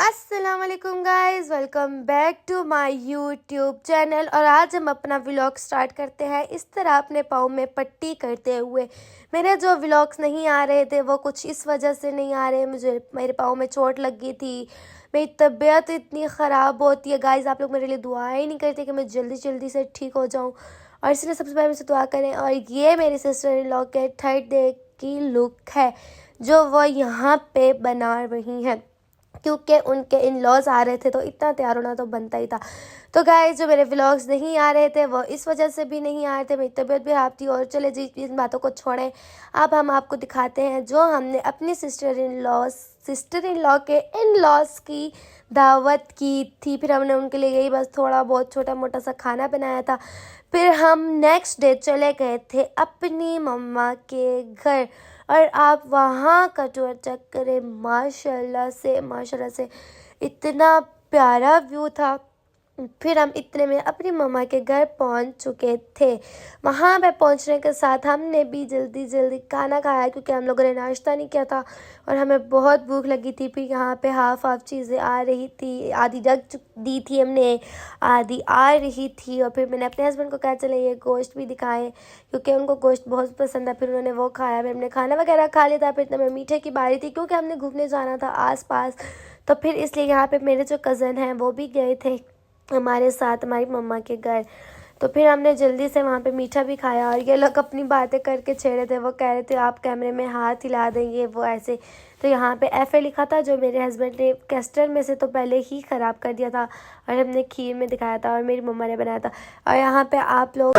अस्सलाम वालेकुम guys, welcome back to my YouTube channel. और आज हम अपना व्लॉग स्टार्ट करते हैं इस तरह अपने पाँव में पट्टी करते हुए। मेरे जो व्लॉग्स नहीं आ रहे थे वो कुछ इस वजह से नहीं आ रहे, मुझे मेरे पाँव में चोट लगी थी, मेरी तबीयत इतनी ख़राब होती है गाइस। आप लोग मेरे लिए दुआ ही नहीं करते कि मैं जल्दी जल्दी से ठीक हो जाऊँ, और इसलिए सबसे पहले मुझसे दुआ करें। और ये मेरी सिस्टर इन लॉ के थर्ड डे की लुक है जो वो यहाँ पे बना रही हैं, क्योंकि उनके इन लॉज आ रहे थे तो इतना तैयार होना तो बनता ही था। तो गाइस, जो मेरे व्लॉग्स नहीं आ रहे थे वो इस वजह से भी नहीं आ रहे थे, मेरी तबीयत भी खराब थी। और चले जी, इन बातों को छोड़ें, अब हम आपको दिखाते हैं जो हमने अपनी सिस्टर इन लॉ के इन लॉज की दावत की थी। फिर हमने उनके लिए यही बस थोड़ा बहुत छोटा मोटा सा खाना बनाया था। फिर हम नेक्स्ट डे चले गए थे अपनी मम्मा के घर, और आप वहाँ का टूर चेक करें। माशाल्लाह से इतना प्यारा व्यू था। फिर हम इतने में अपनी मम्मा के घर पहुंच चुके थे। वहाँ पे पहुंचने के साथ हमने भी जल्दी खाना खाया, क्योंकि हम लोगों ने नाश्ता नहीं किया था और हमें बहुत भूख लगी थी। फिर यहाँ पे हाफ चीज़ें आ रही थी, आधी रख दी थी हमने, आधी आ रही थी। और फिर मैंने अपने हस्बैंड को कहा चले ये गोश्त भी दिखाएं, क्योंकि उनको गोश्त बहुत पसंद है। फिर उन्होंने वो खाया, फिर हमने खाना वगैरह खा लिया था। फिर इतना में मीठे की बारी थी, क्योंकि हमने घूमने जाना था आस-पास, तो फिर इसलिए यहाँ पे मेरे जो कज़न हैं वो भी गए थे हमारे साथ हमारी मम्मा के घर। तो फिर हमने जल्दी से वहाँ पे मीठा भी खाया। और ये लोग अपनी बातें करके छेड़े थे, वो कह रहे थे आप कैमरे में हाथ हिला देंगे वो ऐसे। तो यहाँ पे FA लिखा था, जो मेरे हस्बैंड ने कैस्टर में से तो पहले ही ख़राब कर दिया था, और हमने खीर में दिखाया था और मेरी मम्मा ने बनाया था। और यहाँ पे आप लोग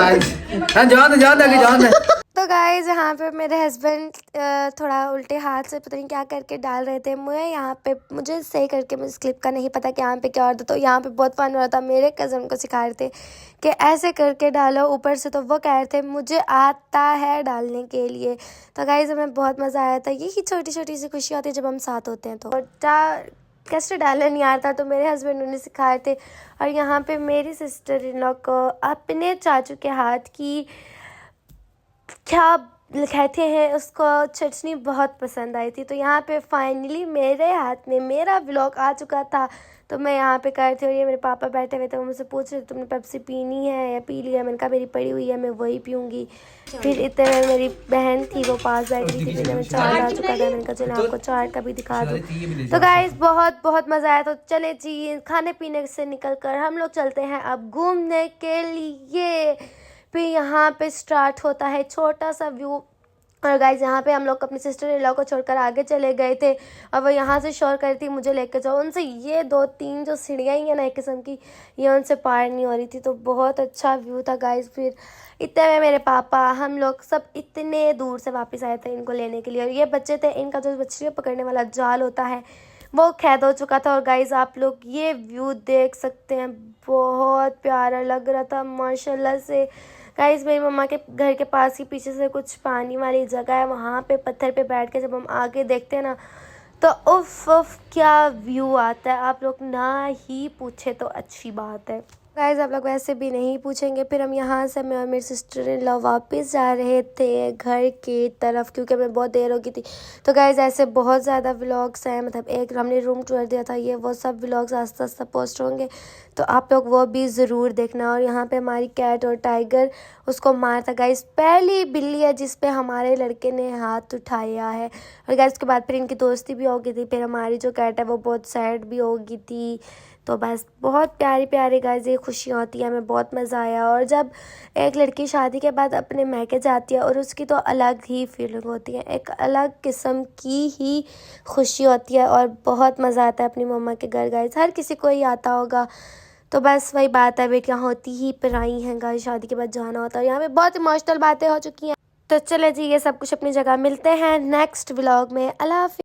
तो गाइस, यहाँ पे मेरे हस्बैंड थोड़ा उल्टे हाथ से पता नहीं क्या करके डाल रहे थे। मुझे सही करके मुझे क्लिप का नहीं पता कि यहाँ पे क्या होता। तो यहाँ पे बहुत फन हो रहा था, मेरे कज़न को सिखा रहे थे कि ऐसे करके डालो ऊपर से, तो वो कह रहे थे मुझे आता है डालने के लिए। तो गाइस, हमें बहुत मज़ा आया था। यही छोटी छोटी सी खुशी होती है जब हम साथ होते हैं। तो कैसे डालना नहीं आता, तो मेरे हस्बैंड उन्हें सिखाए थे। और यहाँ पे मेरी सिस्टर इन लॉ को अपने चाचू के हाथ की क्या कहते हैं उसको चटनी बहुत पसंद आई थी। तो यहाँ पे फाइनली मेरे हाथ में मेरा व्लॉग आ चुका था। तो मैं यहाँ पे कर रही थी, और ये मेरे पापा बैठे हुए थे, वो मुझसे पूछ रहे थे तुमने पेप्सी पीनी है या पी लिया। मैंने कहा मेरी पड़ी हुई है, मैं वही पीऊँगी। फिर इतने में मेरी बहन थी वो पास बैठ रही थी, फिर मैं चाट आ चुका था। मैंने कहा चलो आपको चाट का भी दिखा दूँ। तो गाइस, बहुत मज़ा आया। तो चले जी, खाने पीने से निकल कर हम लोग चलते हैं अब घूमने के लिए। फिर यहाँ पे स्टार्ट होता है छोटा सा व्यू। और गाइस, यहाँ पे हम लोग अपनी सिस्टर इन लॉ को छोड़कर आगे चले गए थे, और वो यहाँ से शोर कर रही थी मुझे लेके जाओ। उनसे ये 2-3 जो सीढ़ियाँ ही हैं ना एक किस्म की, ये उनसे पार नहीं हो रही थी। तो बहुत अच्छा व्यू था गाइस। फिर इतने में मेरे पापा, हम लोग सब इतने दूर से वापस आए थे इनको लेने के लिए। और ये बच्चे थे, इनका जो मछलियाँ पकड़ने वाला जाल होता है वो कैद हो चुका था। और गाइस, आप लोग ये व्यू देख सकते हैं, बहुत प्यारा लग रहा था माशाल्लाह से। गाइस, मेरी मम्मा के घर के पास ही पीछे से कुछ पानी वाली जगह है, वहाँ पे पत्थर पे बैठ के जब हम आगे देखते हैं ना, तो उफ क्या व्यू आता है। आप लोग ना ही पूछे तो अच्छी बात है। गाइस, आप लोग वैसे भी नहीं पूछेंगे। फिर हम यहाँ से, मैं और मेरी सिस्टर इन लॉ वापस जा रहे थे घर की तरफ, क्योंकि हमें बहुत देर हो गई थी। तो गाइस, ऐसे बहुत ज़्यादा व्लॉग्स हैं, मतलब एक हमने रूम टूर दिया था, ये वो सब व्लॉग्स आस्ता आस्ता पोस्ट होंगे, तो आप लोग वो भी ज़रूर देखना। और यहाँ पे हमारी कैट और टाइगर उसको मारता गाइस, पहली बिल्ली है जिस पे हमारे लड़के ने हाथ उठाया है। और गाइस, उसके बाद फिर इनकी दोस्ती भी हो गई थी। फिर हमारी जो कैट है वो बहुत सैड भी हो गई थी। तो बस बहुत प्यारी गाइस ये खुशियाँ होती है, हमें बहुत मज़ा आया। और जब एक लड़की शादी के बाद अपने मैके जाती है, और उसकी तो अलग ही फीलिंग होती है, एक अलग किस्म की ही खुशी होती है, और बहुत मज़ा आता है अपनी मम्मा के घर गाइस। हर किसी को ही आता होगा। तो बस वही बात है, बेटियाँ होती ही पराई हैं गाइस, शादी के बाद जाना होता है। यहाँ पे बहुत इमोशनल बातें हो चुकी हैं। तो चले जी, ये सब कुछ अपनी जगह, मिलते हैं नेक्स्ट व्लॉग में। अल्लाह हाफिज़।